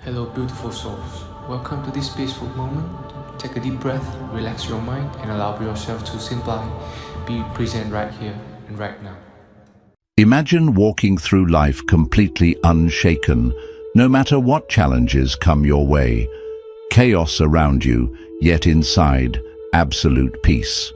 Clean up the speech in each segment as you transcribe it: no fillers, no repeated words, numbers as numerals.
Hello, beautiful souls. Welcome to this peaceful moment. Take a deep breath, relax your mind, and allow yourself to simply be present right here and right now. Imagine walking through life completely unshaken, no matter what challenges come your way. Chaos around you, yet inside, absolute peace.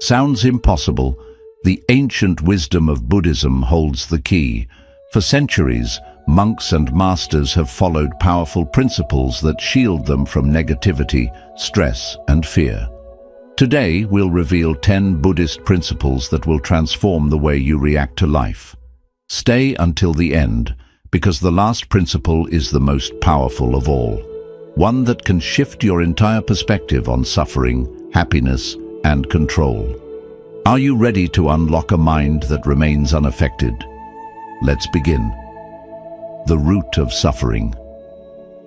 Sounds impossible. The ancient wisdom of Buddhism holds the key. For centuries, monks and masters have followed powerful principles that shield them from negativity, stress, and fear. Today, we'll reveal 10 Buddhist principles that will transform the way you react to life. Stay until the end, because the last principle is the most powerful of all. One that can shift your entire perspective on suffering, happiness, and control. Are you ready to unlock a mind that remains unaffected? Let's begin. The root of suffering.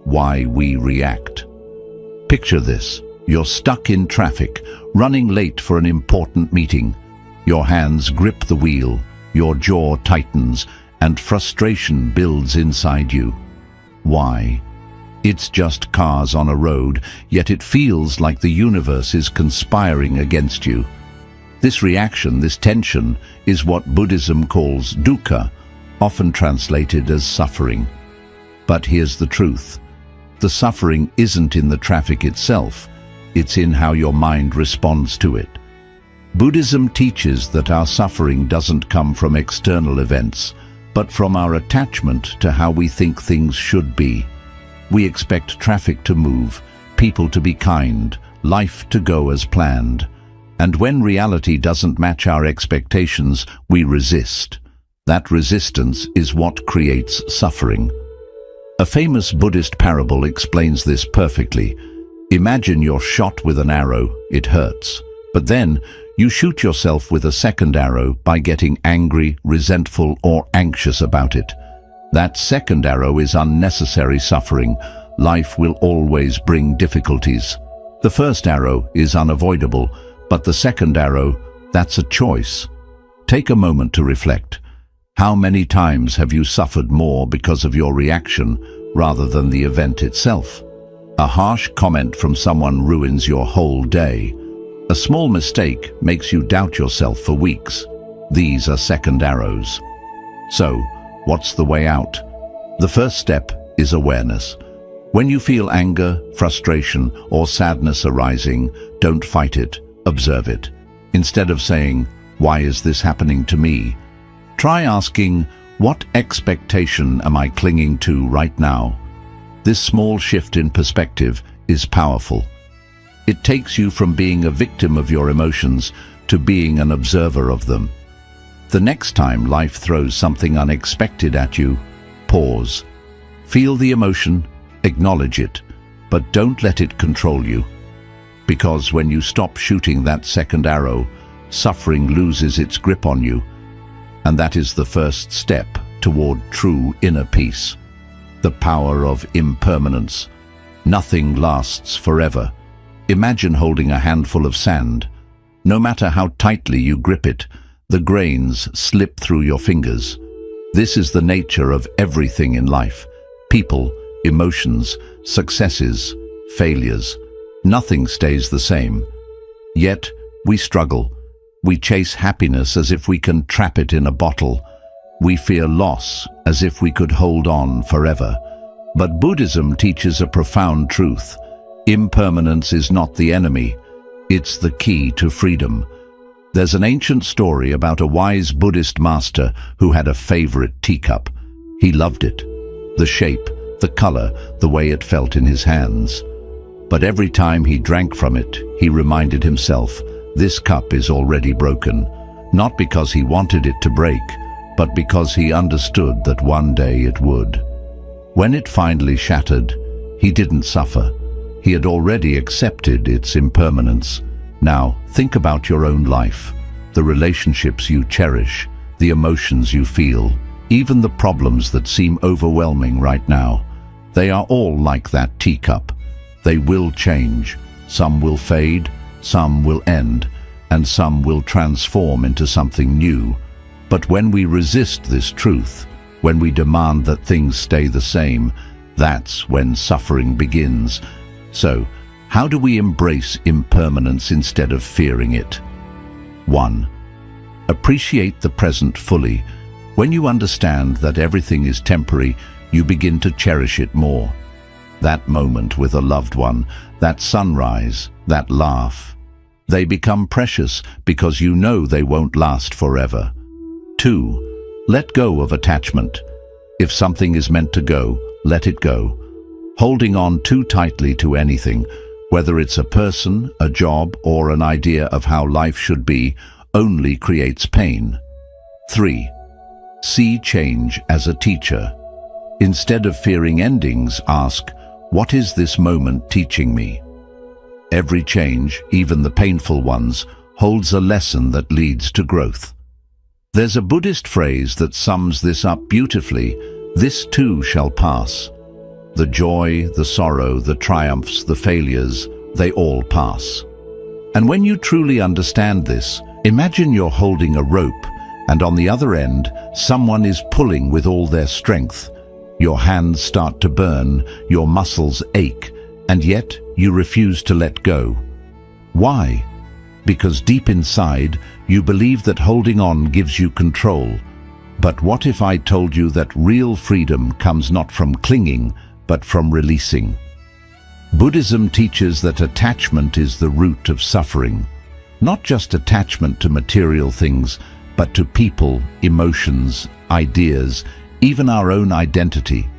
Why we react. Picture this. You're stuck in traffic, running late for an important meeting. Your hands grip the wheel, your jaw tightens, and frustration builds inside you. Why? It's just cars on a road, yet it feels like the universe is conspiring against you. This reaction, this tension, is what Buddhism calls dukkha, often translated as suffering. But here's the truth. The suffering isn't in the traffic itself, it's in how your mind responds to it. Buddhism teaches that our suffering doesn't come from external events, but from our attachment to how we think things should be. We expect traffic to move, people to be kind, life to go as planned. And when reality doesn't match our expectations, we resist. That resistance is what creates suffering. A famous Buddhist parable explains this perfectly. Imagine you're shot with an arrow, it hurts. But then, you shoot yourself with a second arrow by getting angry, resentful, or anxious about it. That second arrow is unnecessary suffering. Life will always bring difficulties. The first arrow is unavoidable, but the second arrow, that's a choice. Take a moment to reflect. How many times have you suffered more because of your reaction rather than the event itself? A harsh comment from someone ruins your whole day. A small mistake makes you doubt yourself for weeks. These are second arrows. So, what's the way out? The first step is awareness. When you feel anger, frustration, or sadness arising, don't fight it, observe it. Instead of saying, "Why is this happening to me?" try asking, "What expectation am I clinging to right now?" This small shift in perspective is powerful. It takes you from being a victim of your emotions to being an observer of them. The next time life throws something unexpected at you, pause. Feel the emotion, acknowledge it, but don't let it control you. Because when you stop shooting that second arrow, suffering loses its grip on you. And that is the first step toward true inner peace. The power of impermanence. Nothing lasts forever. Imagine holding a handful of sand. No matter how tightly you grip it, the grains slip through your fingers. This is the nature of everything in life. People, emotions, successes, failures. Nothing stays the same. Yet, we struggle. We chase happiness as if we can trap it in a bottle. We fear loss as if we could hold on forever. But Buddhism teaches a profound truth. Impermanence is not the enemy. It's the key to freedom. There's an ancient story about a wise Buddhist master who had a favorite teacup. He loved it. The shape, the color, the way it felt in his hands. But every time he drank from it, he reminded himself, this cup is already broken, not because he wanted it to break, but because he understood that one day it would. When it finally shattered, he didn't suffer. He had already accepted its impermanence. Now, think about your own life, the relationships you cherish, the emotions you feel, even the problems that seem overwhelming right now. They are all like that teacup. They will change. Some will fade, some will end, and some will transform into something new. But when we resist this truth, when we demand that things stay the same, That's when suffering begins. So, how do we embrace impermanence instead of fearing it? 1. Appreciate the present fully. When you understand that everything is temporary, you begin to cherish it more. That moment with a loved one, that sunrise, that laugh, they become precious because you know they won't last forever. 2. Let go of attachment. If something is meant to go, let it go. Holding on too tightly to anything, whether it's a person, a job, or an idea of how life should be, only creates pain. 3. See change as a teacher. Instead of fearing endings, ask, what is this moment teaching me? Every change, even the painful ones, holds a lesson that leads to growth. There's a Buddhist phrase that sums this up beautifully: this too shall pass. The joy, the sorrow, the triumphs, the failures, they all pass. And when you truly understand this, imagine you're holding a rope, and on the other end, someone is pulling with all their strength. Your hands start to burn, your muscles ache, and yet you refuse to let go. Why? Because deep inside, you believe that holding on gives you control. But what if I told you that real freedom comes not from clinging, but from releasing? Buddhism teaches that attachment is the root of suffering. Not just attachment to material things, but to people, emotions, ideas, even our own identity.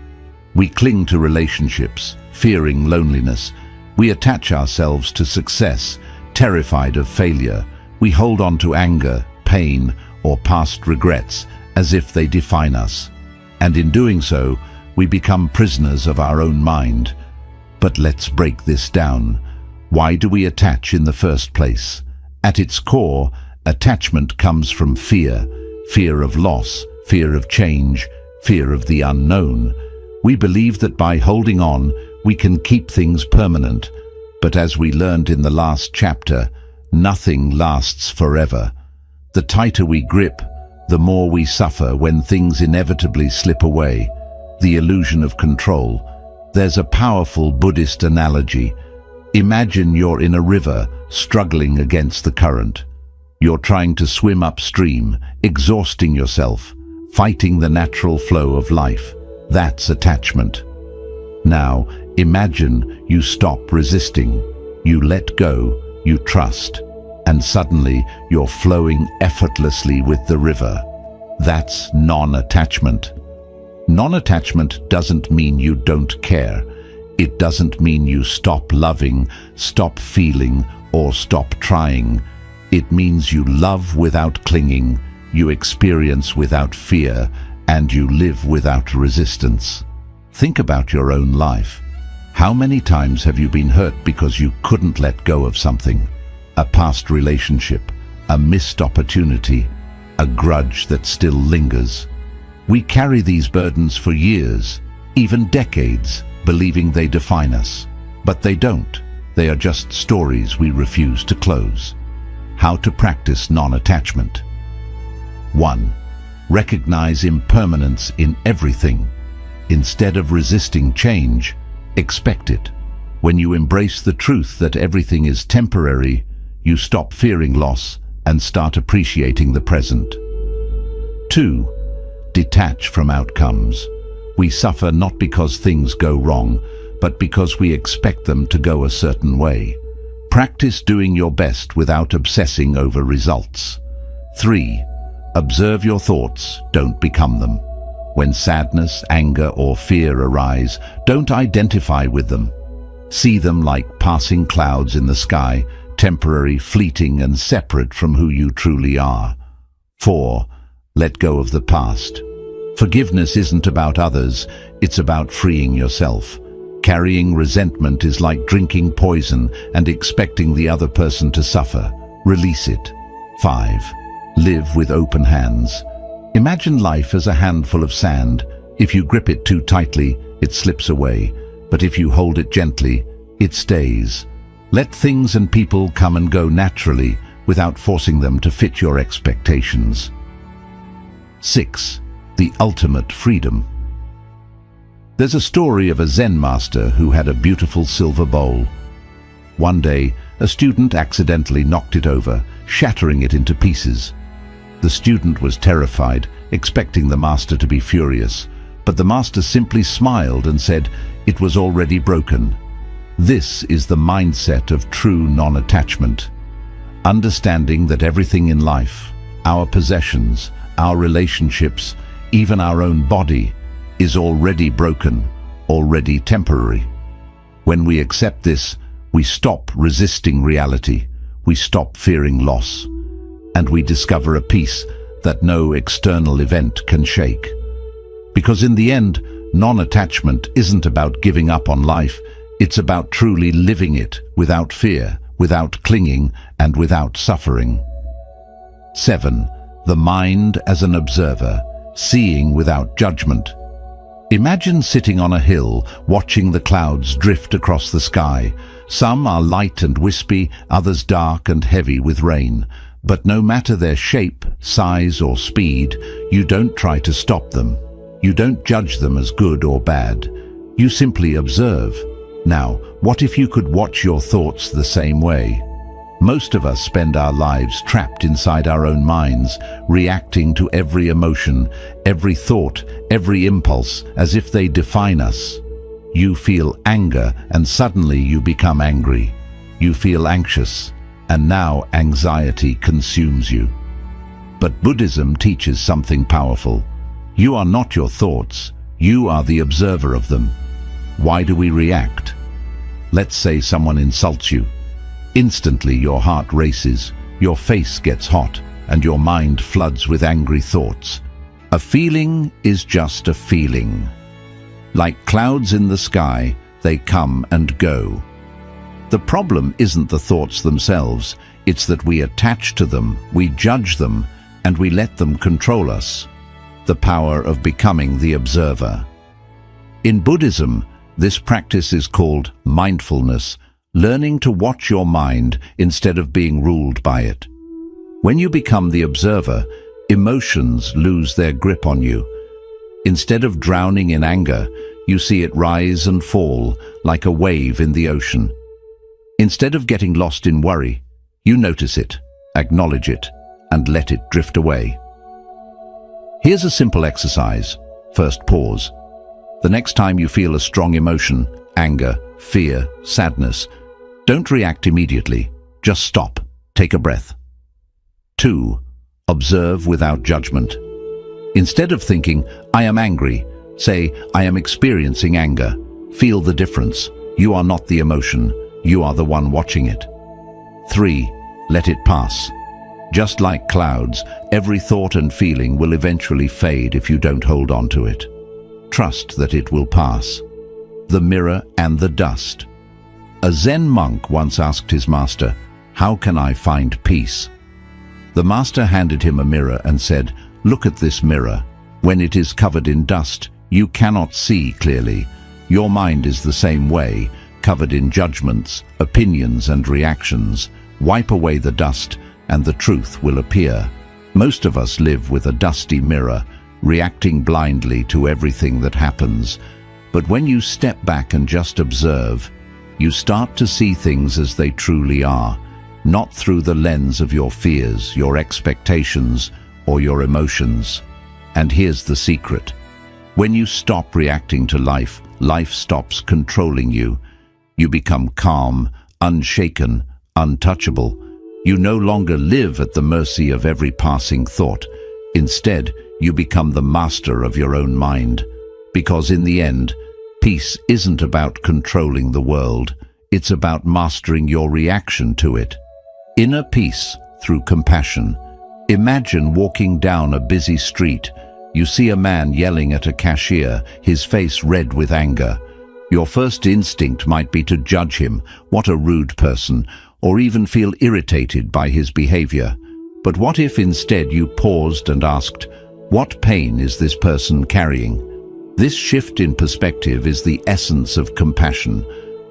We cling to relationships, fearing loneliness. We attach ourselves to success, terrified of failure. We hold on to anger, pain, or past regrets as if they define us. And in doing so, we become prisoners of our own mind. But let's break this down. Why do we attach in the first place? At its core, attachment comes from fear. Fear of loss, fear of change, fear of the unknown. We believe that by holding on, we can keep things permanent. But as we learned in the last chapter, nothing lasts forever. The tighter we grip, the more we suffer when things inevitably slip away. The illusion of control. There's a powerful Buddhist analogy. Imagine you're in a river, struggling against the current. You're trying to swim upstream, exhausting yourself, fighting the natural flow of life. That's attachment. Now, imagine you stop resisting. You let go, you trust, and suddenly you're flowing effortlessly with the river. That's non-attachment. Non-attachment doesn't mean you don't care. It doesn't mean you stop loving, stop feeling, or stop trying. It means you love without clinging, you experience without fear, and you live without resistance. Think about your own life. How many times have you been hurt because you couldn't let go of something? A past relationship, a missed opportunity, a grudge that still lingers. We carry these burdens for years, even decades, believing they define us. But they don't. They are just stories we refuse to close. How to practice non-attachment. 1. Recognize impermanence in everything. Instead of resisting change, expect it. When you embrace the truth that everything is temporary, you stop fearing loss and start appreciating the present. 2. Detach from outcomes. We suffer not because things go wrong, but because we expect them to go a certain way. Practice doing your best without obsessing over results. 3. Observe your thoughts, don't become them. When sadness, anger, or fear arise, don't identify with them. See them like passing clouds in the sky, temporary, fleeting, and separate from who you truly are. 4. Let go of the past. Forgiveness isn't about others, it's about freeing yourself. Carrying resentment is like drinking poison and expecting the other person to suffer. Release it. 5. Live with open hands. Imagine life as a handful of sand. If you grip it too tightly, it slips away. But if you hold it gently, it stays. Let things and people come and go naturally without forcing them to fit your expectations. 6. The ultimate freedom. There's a story of a Zen master who had a beautiful silver bowl. One day, a student accidentally knocked it over, shattering it into pieces. The student was terrified, expecting the master to be furious, but the master simply smiled and said it was already broken. This is the mindset of true non-attachment. Understanding that everything in life, our possessions, our relationships, even our own body, is already broken, already temporary. When we accept this, we stop resisting reality, we stop fearing loss, and we discover a peace that no external event can shake. Because in the end, non-attachment isn't about giving up on life, it's about truly living it without fear, without clinging, and without suffering. 7. The mind as an observer, seeing without judgment. Imagine sitting on a hill, watching the clouds drift across the sky. Some are light and wispy, others dark and heavy with rain. But no matter their shape, size, or speed, you don't try to stop them. You don't judge them as good or bad. You simply observe. Now, what if you could watch your thoughts the same way? Most of us spend our lives trapped inside our own minds, reacting to every emotion, every thought, every impulse, as if they define us. You feel anger, and suddenly you become angry. You feel anxious, and now anxiety consumes you. But Buddhism teaches something powerful. You are not your thoughts, you are the observer of them. Why do we react? Let's say someone insults you. Instantly your heart races, your face gets hot, and your mind floods with angry thoughts. A feeling is just a feeling. Like clouds in the sky, they come and go. The problem isn't the thoughts themselves, it's that we attach to them, we judge them, and we let them control us. The power of becoming the observer. In Buddhism, this practice is called mindfulness, learning to watch your mind instead of being ruled by it. When you become the observer, emotions lose their grip on you. Instead of drowning in anger, you see it rise and fall like a wave in the ocean. Instead of getting lost in worry, you notice it, acknowledge it, and let it drift away. Here's a simple exercise. First, pause. The next time you feel a strong emotion, anger, fear, sadness, don't react immediately. Just stop. Take a breath. 2. Observe without judgment. Instead of thinking, I am angry, say, I am experiencing anger. Feel the difference. You are not the emotion. You are the one watching it. 3. Let it pass. Just like clouds, every thought and feeling will eventually fade if you don't hold on to it. Trust that it will pass. The mirror and the dust. A Zen monk once asked his master, "How can I find peace?" The master handed him a mirror and said, "Look at this mirror. When it is covered in dust, you cannot see clearly. Your mind is the same way, covered in judgments, opinions, and reactions. Wipe away the dust, and the truth will appear." Most of us live with a dusty mirror, reacting blindly to everything that happens. But when you step back and just observe, you start to see things as they truly are, not through the lens of your fears, your expectations, or your emotions. And here's the secret. When you stop reacting to life, life stops controlling you. You become calm, unshaken, untouchable. You no longer live at the mercy of every passing thought. Instead, you become the master of your own mind. Because in the end, peace isn't about controlling the world. It's about mastering your reaction to it. Inner peace through compassion. Imagine walking down a busy street. You see a man yelling at a cashier, his face red with anger. Your first instinct might be to judge him, what a rude person, or even feel irritated by his behavior. But what if instead you paused and asked, what pain is this person carrying? This shift in perspective is the essence of compassion,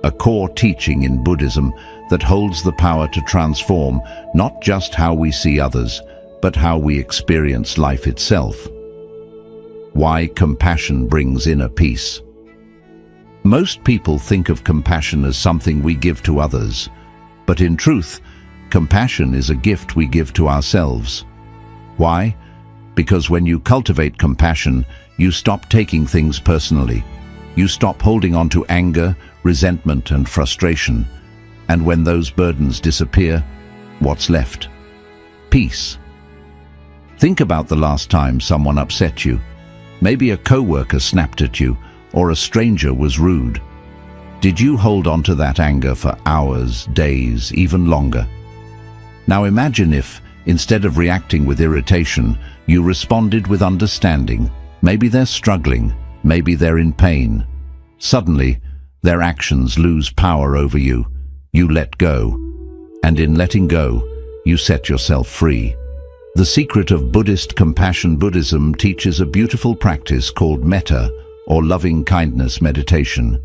a core teaching in Buddhism that holds the power to transform not just how we see others, but how we experience life itself. Why compassion brings inner peace. Most people think of compassion as something we give to others, but in truth, compassion is a gift we give to ourselves. Why? Because when you cultivate compassion, you stop taking things personally. You stop holding on to anger, resentment, and frustration. And when those burdens disappear, what's left? Peace. Think about the last time someone upset you. Maybe a coworker snapped at you, or a stranger was rude. Did you hold on to that anger for hours, days, even longer? Now imagine if, instead of reacting with irritation, you responded with understanding. Maybe they're struggling, maybe they're in pain. Suddenly, their actions lose power over you. You let go. And in letting go, you set yourself free. The secret of Buddhist compassion Buddhism teaches a beautiful practice called metta, or loving kindness meditation.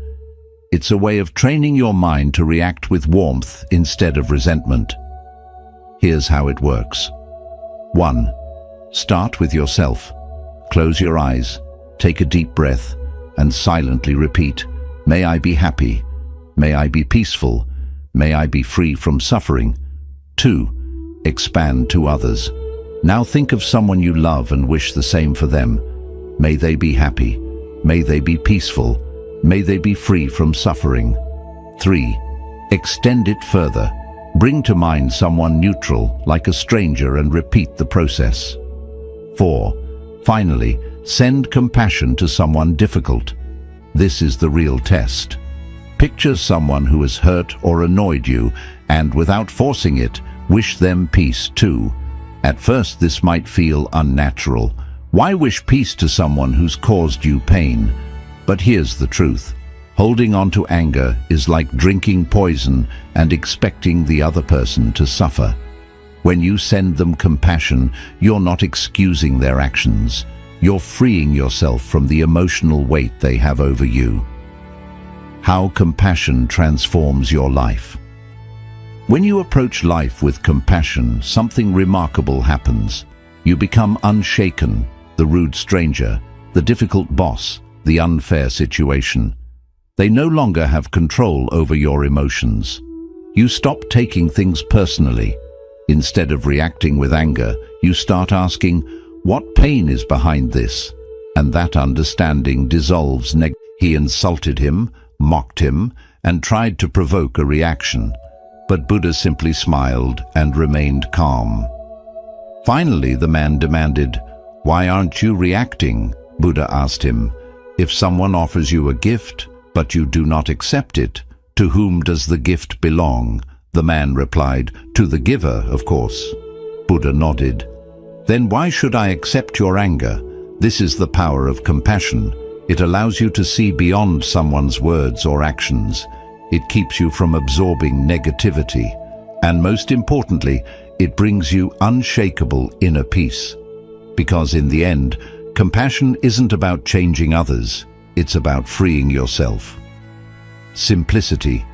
It's a way of training your mind to react with warmth instead of resentment. Here's how it works. 1. Start with yourself. Close your eyes, take a deep breath, and silently repeat, "May I be happy. May I be peaceful. May I be free from suffering." 2. Expand to others. Now think of someone you love and wish the same for them. May they be happy. May they be peaceful. May they be free from suffering. 3. Extend it further. Bring to mind someone neutral, like a stranger, and repeat the process. 4. Finally, send compassion to someone difficult. This is the real test. Picture someone who has hurt or annoyed you, and without forcing it, wish them peace too. At first, this might feel unnatural. Why wish peace to someone who's caused you pain? But here's the truth. Holding on to anger is like drinking poison and expecting the other person to suffer. When you send them compassion, you're not excusing their actions. You're freeing yourself from the emotional weight they have over you. How compassion transforms your life. When you approach life with compassion, something remarkable happens. You become unshaken, the rude stranger, the difficult boss, the unfair situation. They no longer have control over your emotions. You stop taking things personally. Instead of reacting with anger, you start asking, what pain is behind this? And that understanding dissolves He insulted him, mocked him, and tried to provoke a reaction. But Buddha simply smiled and remained calm. Finally, the man demanded, "Why aren't you reacting?" Buddha asked him, "If someone offers you a gift, but you do not accept it, to whom does the gift belong?" The man replied, "To the giver, of course." Buddha nodded. "Then why should I accept your anger? This is the power of compassion. It allows you to see beyond someone's words or actions. It keeps you from absorbing negativity. And most importantly, it brings you unshakable inner peace. Because in the end, compassion isn't about changing others. It's about freeing yourself." Simplicity,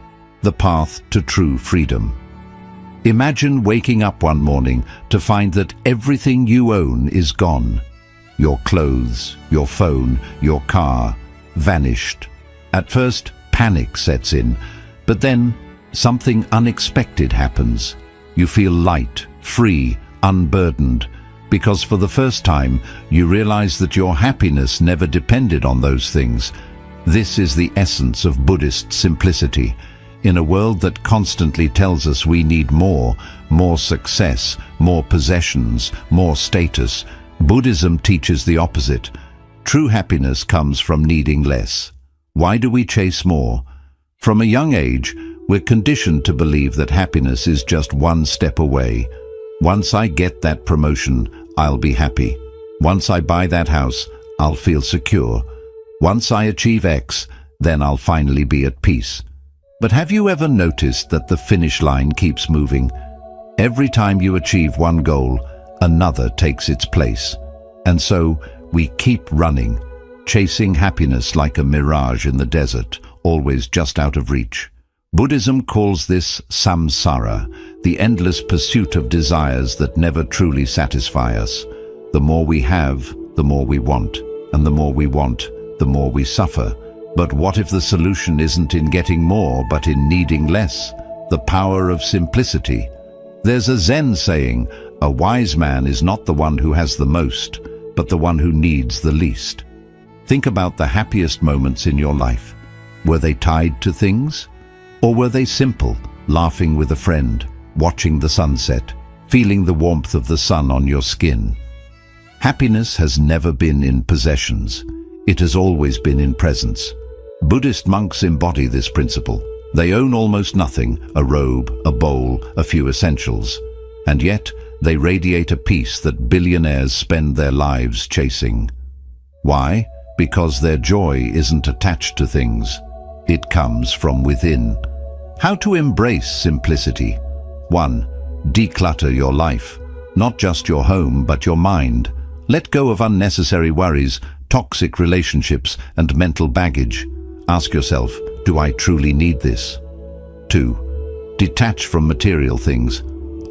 the path to true freedom. Imagine waking up one morning to find that everything you own is gone. Your clothes, your phone, your car, vanished. At first, panic sets in, but then something unexpected happens. You feel light, free, unburdened, because for the first time, you realize that your happiness never depended on those things. This is the essence of Buddhist simplicity. In a world that constantly tells us we need more success, more possessions, more status, Buddhism teaches the opposite. True happiness comes from needing less. Why do we chase more? From a young age, we're conditioned to believe that happiness is just one step away. Once I get that promotion, I'll be happy. Once I buy that house, I'll feel secure. Once I achieve X, then I'll finally be at peace. But have you ever noticed that the finish line keeps moving? Every time you achieve one goal, another takes its place. And so, we keep running, chasing happiness like a mirage in the desert, always just out of reach. Buddhism calls this samsara, the endless pursuit of desires that never truly satisfy us. The more we have, the more we want, and the more we want, the more we suffer. But what if the solution isn't in getting more, but in needing less? The power of simplicity. There's a Zen saying, a wise man is not the one who has the most, but the one who needs the least. Think about the happiest moments in your life. Were they tied to things? Or were they simple, laughing with a friend, watching the sunset, feeling the warmth of the sun on your skin? Happiness has never been in possessions. It has always been in presence. Buddhist monks embody this principle. They own almost nothing, a robe, a bowl, a few essentials. And yet, they radiate a peace that billionaires spend their lives chasing. Why? Because their joy isn't attached to things. It comes from within. How to embrace simplicity? 1. Declutter your life. Not just your home, but your mind. Let go of unnecessary worries, toxic relationships, and mental baggage. Ask yourself, do I truly need this? 2. Detach from material things.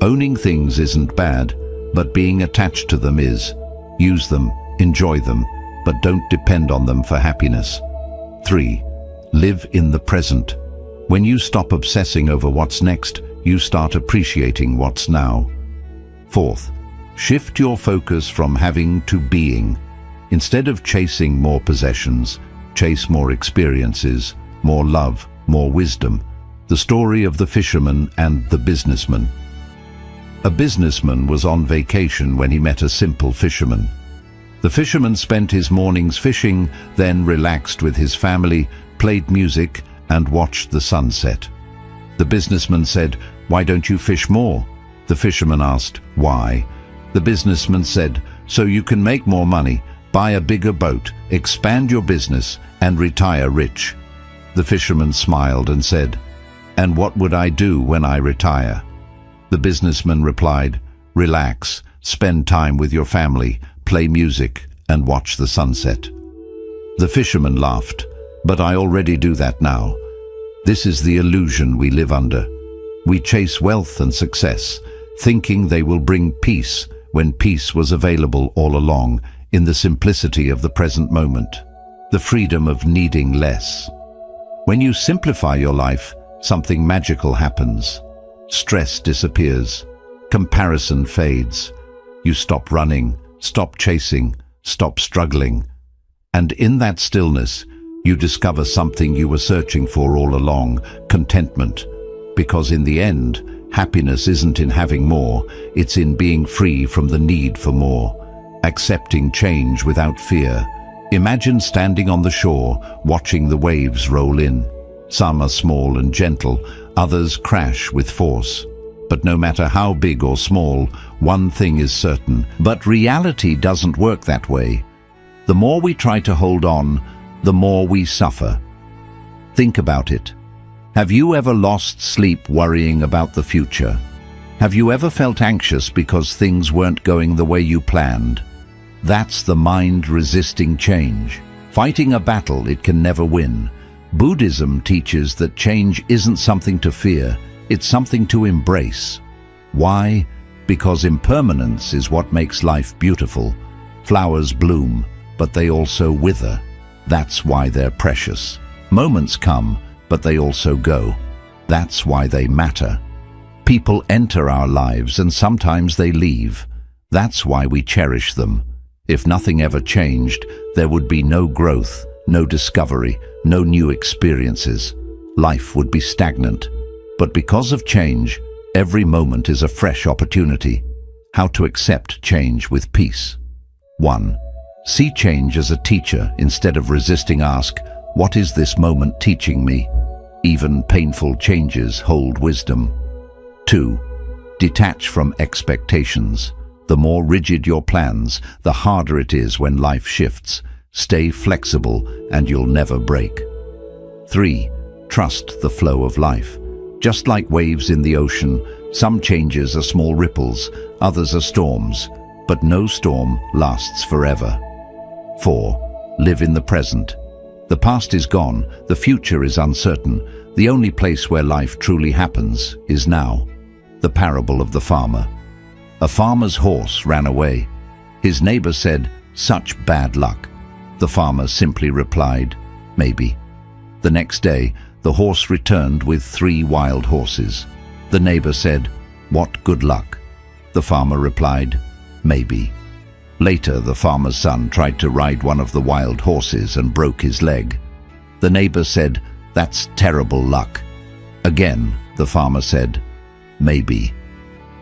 Owning things isn't bad, but being attached to them is. Use them, enjoy them, but don't depend on them for happiness. 3. Live in the present. When you stop obsessing over what's next, you start appreciating what's now. 4th, shift your focus from having to being. Instead of chasing more possessions, chase more experiences, more love, more wisdom. The story of the fisherman and the businessman. A businessman was on vacation when he met a simple fisherman. The fisherman spent his mornings fishing, then relaxed with his family, played music, and watched the sunset. The businessman said, "Why don't you fish more?" The fisherman asked, "Why?" The businessman said, "So you can make more money, buy a bigger boat, expand your business, and retire rich." The fisherman smiled and said, "And what would I do when I retire?" The businessman replied, "Relax, spend time with your family, play music, and watch the sunset." The fisherman laughed, "But I already do that now." This is the illusion we live under. We chase wealth and success, thinking they will bring peace, when peace was available all along, in the simplicity of the present moment, the freedom of needing less. When you simplify your life, something magical happens. Stress disappears. Comparison fades. You stop running, stop chasing, stop struggling. And in that stillness, you discover something you were searching for all along, contentment. Because in the end, happiness isn't in having more, it's in being free from the need for more. Accepting change without fear. Imagine standing on the shore, watching the waves roll in. Some are small and gentle, others crash with force. But no matter how big or small, one thing is certain. But reality doesn't work that way. The more we try to hold on, the more we suffer. Think about it. Have you ever lost sleep worrying about the future? Have you ever felt anxious because things weren't going the way you planned? That's the mind resisting change, fighting a battle it can never win. Buddhism teaches that change isn't something to fear, it's something to embrace. Why? Because impermanence is what makes life beautiful. Flowers bloom, but they also wither. That's why they're precious. Moments come, but they also go. That's why they matter. People enter our lives and sometimes they leave. That's why we cherish them. If nothing ever changed, there would be no growth, no discovery, no new experiences. Life would be stagnant. But because of change, every moment is a fresh opportunity. How to accept change with peace. 1. See change as a teacher. Instead of resisting, ask, what is this moment teaching me? Even painful changes hold wisdom. 2. Detach from expectations. The more rigid your plans, the harder it is when life shifts. Stay flexible and you'll never break. 3. Trust the flow of life. Just like waves in the ocean, some changes are small ripples, others are storms, but no storm lasts forever. 4. Live in the present. The past is gone, the future is uncertain. The only place where life truly happens is now. The parable of the farmer. A farmer's horse ran away. His neighbor said, "Such bad luck." The farmer simply replied, "Maybe, The next day, the horse returned with 3 wild horses. The neighbor said, "What good luck?" The farmer replied, "Maybe." Later, the farmer's son tried to ride one of the wild horses and broke his leg. The neighbor said, "That's terrible luck." Again, the farmer said, "Maybe."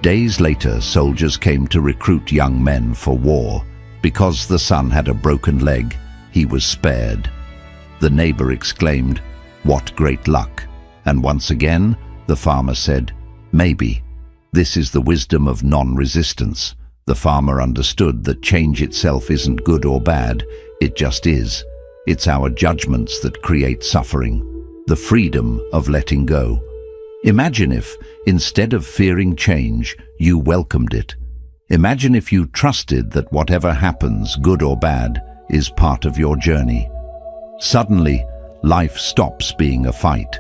Days later, soldiers came to recruit young men for war. Because the son had a broken leg, he was spared. The neighbor exclaimed, "What great luck!" And once again, the farmer said, "Maybe." This is the wisdom of non-resistance. The farmer understood that change itself isn't good or bad, it just is. It's our judgments that create suffering, the freedom of letting go. Imagine if, instead of fearing change, you welcomed it. Imagine if you trusted that whatever happens, good or bad, is part of your journey. Suddenly, life stops being a fight.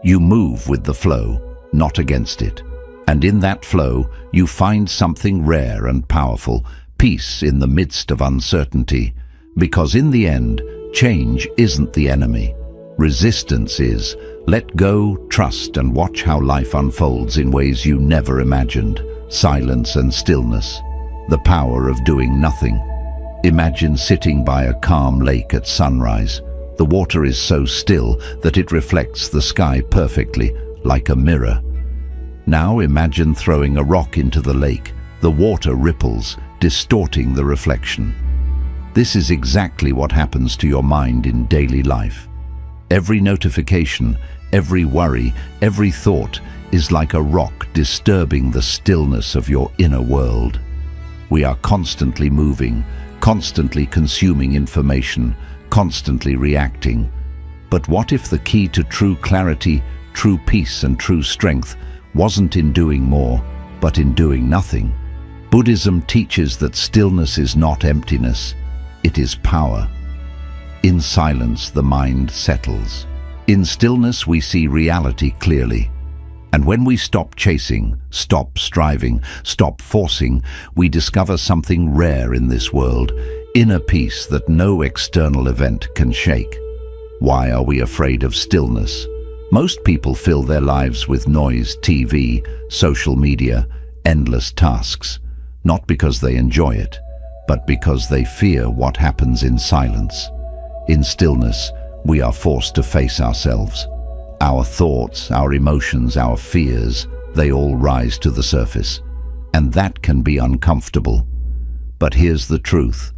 You move with the flow, not against it. And in that flow, you find something rare and powerful, peace in the midst of uncertainty. Because in the end, change isn't the enemy. Resistance is. Let go, trust, and watch how life unfolds in ways you never imagined. Silence and stillness. The power of doing nothing. Imagine sitting by a calm lake at sunrise. The water is so still that it reflects the sky perfectly, like a mirror. Now imagine throwing a rock into the lake. The water ripples, distorting the reflection. This is exactly what happens to your mind in daily life. Every notification, every worry, every thought is like a rock disturbing the stillness of your inner world. We are constantly moving, constantly consuming information, constantly reacting. But what if the key to true clarity, true peace and true strength wasn't in doing more, but in doing nothing? Buddhism teaches that stillness is not emptiness, it is power. In silence, the mind settles. In stillness, we see reality clearly. And when we stop chasing, stop striving, stop forcing, we discover something rare in this world, inner peace that no external event can shake. Why are we afraid of stillness? Most people fill their lives with noise, TV, social media, endless tasks, not because they enjoy it, but because they fear what happens in silence. In stillness, we are forced to face ourselves. Our thoughts, our emotions, our fears, they all rise to the surface. And that can be uncomfortable. But here's the truth.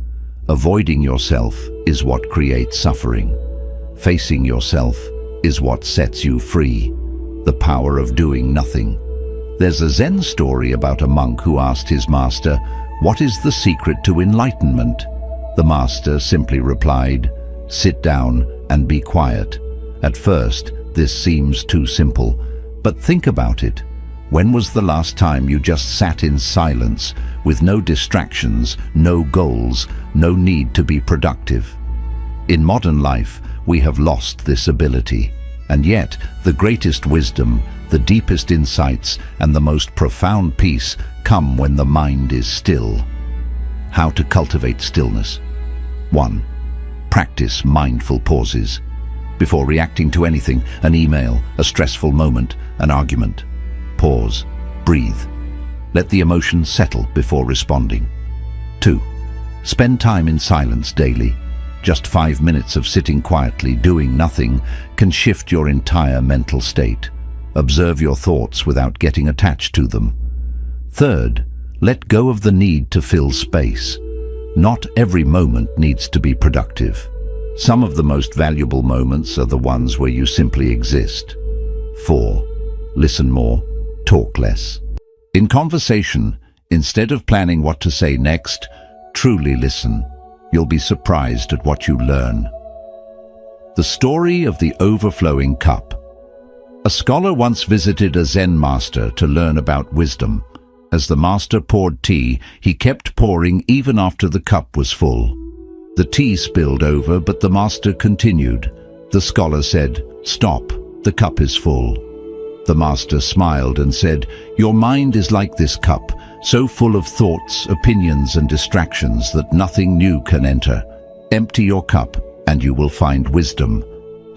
Avoiding yourself is what creates suffering. Facing yourself is what sets you free. The power of doing nothing. There's a Zen story about a monk who asked his master, "What is the secret to enlightenment?" The master simply replied, "Sit down and be quiet." At first, this seems too simple, but think about it. When was the last time you just sat in silence, with no distractions, no goals, no need to be productive? In modern life, we have lost this ability, and yet the greatest wisdom, the deepest insights, and the most profound peace come when the mind is still. How to cultivate stillness? 1. Practice mindful pauses. Before reacting to anything, an email, a stressful moment, an argument, pause, breathe. Let the emotion settle before responding. 2. Spend time in silence daily. Just 5 minutes of sitting quietly, doing nothing, can shift your entire mental state. Observe your thoughts without getting attached to them. 3. Let go of the need to fill space. Not every moment needs to be productive. Some of the most valuable moments are the ones where you simply exist. 4. Listen more, talk less. In conversation, instead of planning what to say next, truly listen. You'll be surprised at what you learn. The story of the overflowing cup. A scholar once visited a Zen master to learn about wisdom. As the master poured tea, he kept pouring even after the cup was full. The tea spilled over, but the master continued. The scholar said, "Stop, the cup is full." The master smiled and said, "Your mind is like this cup, so full of thoughts, opinions, and distractions that nothing new can enter. Empty your cup, and you will find wisdom."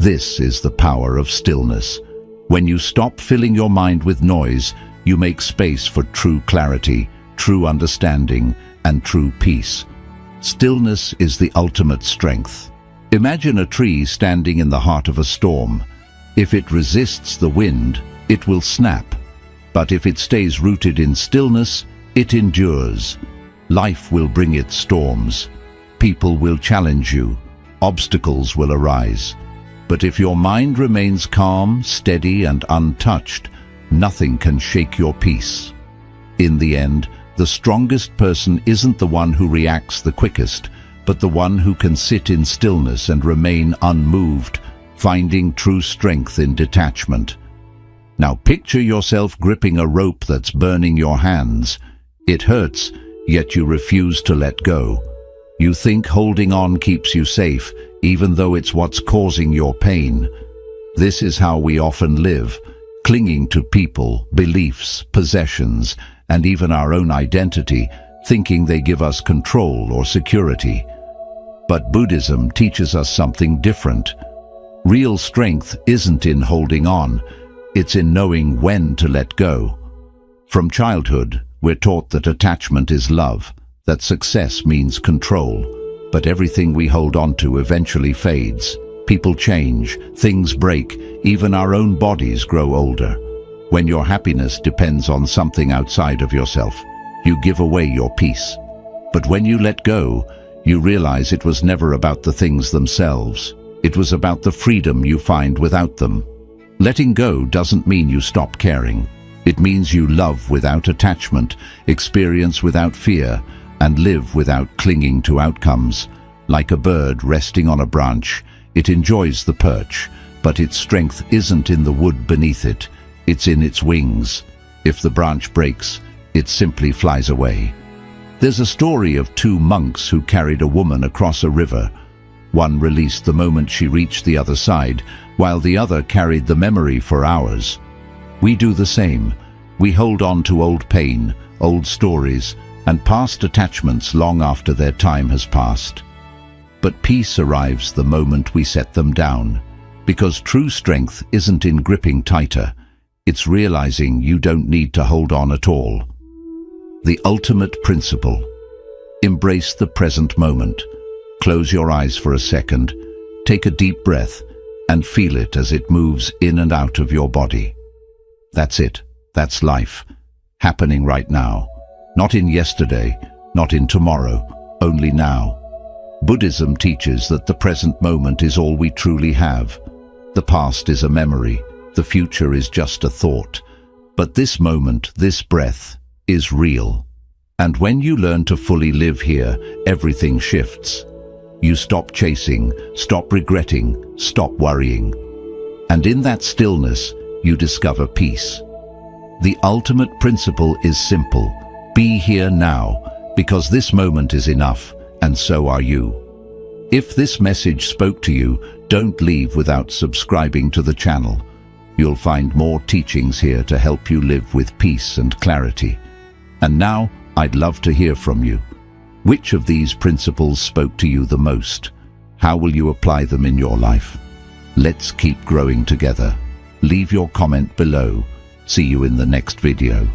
This is the power of stillness. When you stop filling your mind with noise, you make space for true clarity, true understanding, and true peace. Stillness is the ultimate strength. Imagine a tree standing in the heart of a storm. If it resists the wind, it will snap. But if it stays rooted in stillness, it endures. Life will bring its storms. People will challenge you. Obstacles will arise. But if your mind remains calm, steady, and untouched, nothing can shake your peace. In the end, the strongest person isn't the one who reacts the quickest, but the one who can sit in stillness and remain unmoved, finding true strength in detachment. Now picture yourself gripping a rope that's burning your hands. It hurts, yet you refuse to let go. You think holding on keeps you safe, even though it's what's causing your pain. This is how we often live, clinging to people, beliefs, possessions, and even our own identity, thinking they give us control or security. But Buddhism teaches us something different. Real strength isn't in holding on, it's in knowing when to let go. From childhood, we're taught that attachment is love, that success means control, but everything we hold on to eventually fades. People change, things break, even our own bodies grow older. When your happiness depends on something outside of yourself, you give away your peace. But when you let go, you realize it was never about the things themselves. It was about the freedom you find without them. Letting go doesn't mean you stop caring. It means you love without attachment, experience without fear, and live without clinging to outcomes. Like a bird resting on a branch, it enjoys the perch, but its strength isn't in the wood beneath it, it's in its wings. If the branch breaks, it simply flies away. There's a story of two monks who carried a woman across a river. One released the moment she reached the other side, while the other carried the memory for hours. We do the same. We hold on to old pain, old stories, and past attachments long after their time has passed. But peace arrives the moment we set them down, because true strength isn't in gripping tighter, it's realizing you don't need to hold on at all. The ultimate principle. Embrace the present moment. Close your eyes for a second, take a deep breath, and feel it as it moves in and out of your body. That's it. That's life, happening right now. Not in yesterday, not in tomorrow, only now. Buddhism teaches that the present moment is all we truly have. The past is a memory, the future is just a thought. But this moment, this breath, is real. And when you learn to fully live here, everything shifts. You stop chasing, stop regretting, stop worrying. And in that stillness, you discover peace. The ultimate principle is simple. Be here now, because this moment is enough, and so are you. If this message spoke to you, don't leave without subscribing to the channel. You'll find more teachings here to help you live with peace and clarity. And now, I'd love to hear from you. Which of these principles spoke to you the most? How will you apply them in your life? Let's keep growing together. Leave your comment below. See you in the next video.